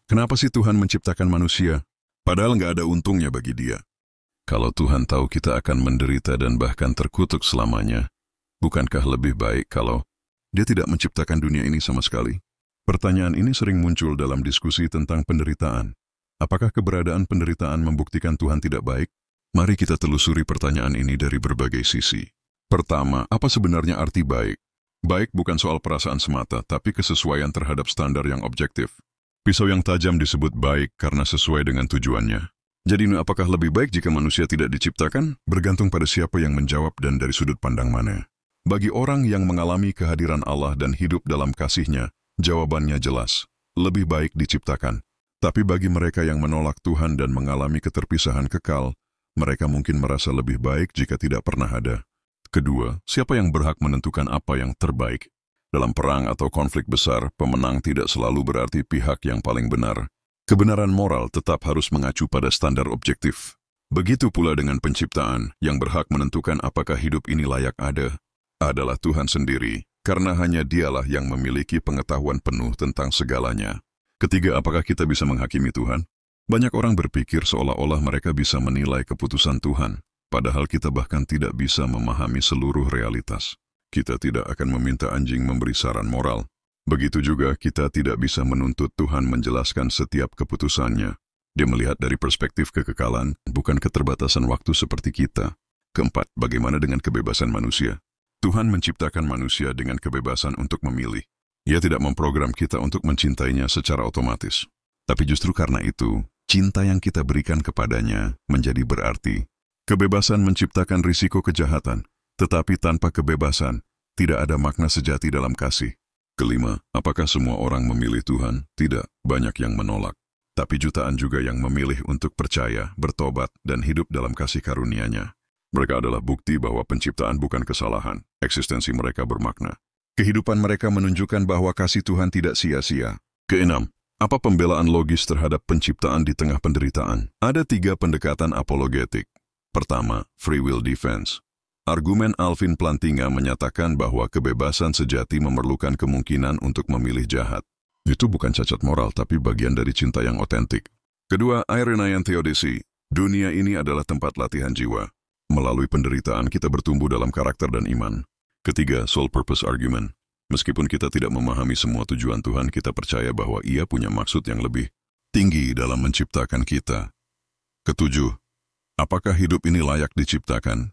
Kenapa sih Tuhan menciptakan manusia? Padahal nggak ada untungnya bagi dia. Kalau Tuhan tahu kita akan menderita dan bahkan terkutuk selamanya, bukankah lebih baik kalau dia tidak menciptakan dunia ini sama sekali? Pertanyaan ini sering muncul dalam diskusi tentang penderitaan. Apakah keberadaan penderitaan membuktikan Tuhan tidak baik? Mari kita telusuri pertanyaan ini dari berbagai sisi. Pertama, apa sebenarnya arti baik? Baik bukan soal perasaan semata, tapi kesesuaian terhadap standar yang objektif. Pisau yang tajam disebut baik karena sesuai dengan tujuannya. Jadi apakah lebih baik jika manusia tidak diciptakan? Bergantung pada siapa yang menjawab dan dari sudut pandang mana. Bagi orang yang mengalami kehadiran Allah dan hidup dalam kasih-Nya, jawabannya jelas, lebih baik diciptakan. Tapi bagi mereka yang menolak Tuhan dan mengalami keterpisahan kekal, mereka mungkin merasa lebih baik jika tidak pernah ada. Kedua, siapa yang berhak menentukan apa yang terbaik? Dalam perang atau konflik besar, pemenang tidak selalu berarti pihak yang paling benar. Kebenaran moral tetap harus mengacu pada standar objektif. Begitu pula dengan penciptaan, yang berhak menentukan apakah hidup ini layak ada, adalah Tuhan sendiri, karena hanya Dialah yang memiliki pengetahuan penuh tentang segalanya. Ketiga, apakah kita bisa menghakimi Tuhan? Banyak orang berpikir seolah-olah mereka bisa menilai keputusan Tuhan, padahal kita bahkan tidak bisa memahami seluruh realitas. Kita tidak akan meminta anjing memberi saran moral. Begitu juga kita tidak bisa menuntut Tuhan menjelaskan setiap keputusannya. Dia melihat dari perspektif kekekalan, bukan keterbatasan waktu seperti kita. Keempat, bagaimana dengan kebebasan manusia? Tuhan menciptakan manusia dengan kebebasan untuk memilih. Ia tidak memprogram kita untuk mencintainya secara otomatis. Tapi justru karena itu, cinta yang kita berikan kepadanya menjadi berarti. Kebebasan menciptakan risiko kejahatan. Tetapi tanpa kebebasan, tidak ada makna sejati dalam kasih. Kelima, apakah semua orang memilih Tuhan? Tidak, banyak yang menolak. Tapi jutaan juga yang memilih untuk percaya, bertobat, dan hidup dalam kasih karunia-Nya. Mereka adalah bukti bahwa penciptaan bukan kesalahan, eksistensi mereka bermakna. Kehidupan mereka menunjukkan bahwa kasih Tuhan tidak sia-sia. Keenam, apa pembelaan logis terhadap penciptaan di tengah penderitaan? Ada 3 pendekatan apologetik. Pertama, free will defense. Argumen Alvin Plantinga menyatakan bahwa kebebasan sejati memerlukan kemungkinan untuk memilih jahat. Itu bukan cacat moral, tapi bagian dari cinta yang otentik. Kedua, Irenaean Theodicy. Dunia ini adalah tempat latihan jiwa. Melalui penderitaan kita bertumbuh dalam karakter dan iman. Ketiga, soul purpose argument. Meskipun kita tidak memahami semua tujuan Tuhan, kita percaya bahwa Ia punya maksud yang lebih tinggi dalam menciptakan kita. Ketujuh, apakah hidup ini layak diciptakan?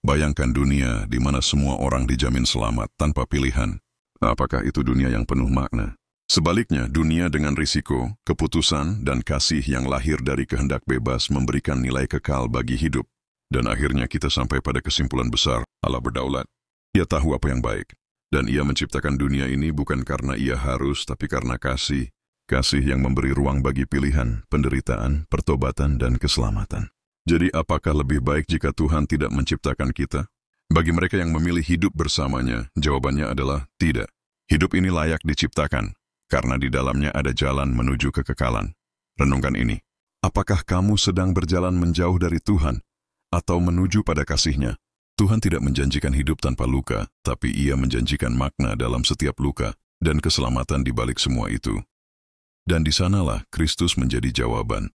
Bayangkan dunia di mana semua orang dijamin selamat tanpa pilihan. Apakah itu dunia yang penuh makna? Sebaliknya, dunia dengan risiko, keputusan, dan kasih yang lahir dari kehendak bebas memberikan nilai kekal bagi hidup. Dan akhirnya kita sampai pada kesimpulan besar, Allah berdaulat. Ia tahu apa yang baik. Dan Ia menciptakan dunia ini bukan karena Ia harus, tapi karena kasih. Kasih yang memberi ruang bagi pilihan, penderitaan, pertobatan, dan keselamatan. Jadi apakah lebih baik jika Tuhan tidak menciptakan kita? Bagi mereka yang memilih hidup bersamanya, jawabannya adalah tidak. Hidup ini layak diciptakan, karena di dalamnya ada jalan menuju kekekalan. Renungkan ini. Apakah kamu sedang berjalan menjauh dari Tuhan, atau menuju pada kasih-Nya? Tuhan tidak menjanjikan hidup tanpa luka, tapi Ia menjanjikan makna dalam setiap luka, dan keselamatan di balik semua itu. Dan di sanalah Kristus menjadi jawaban.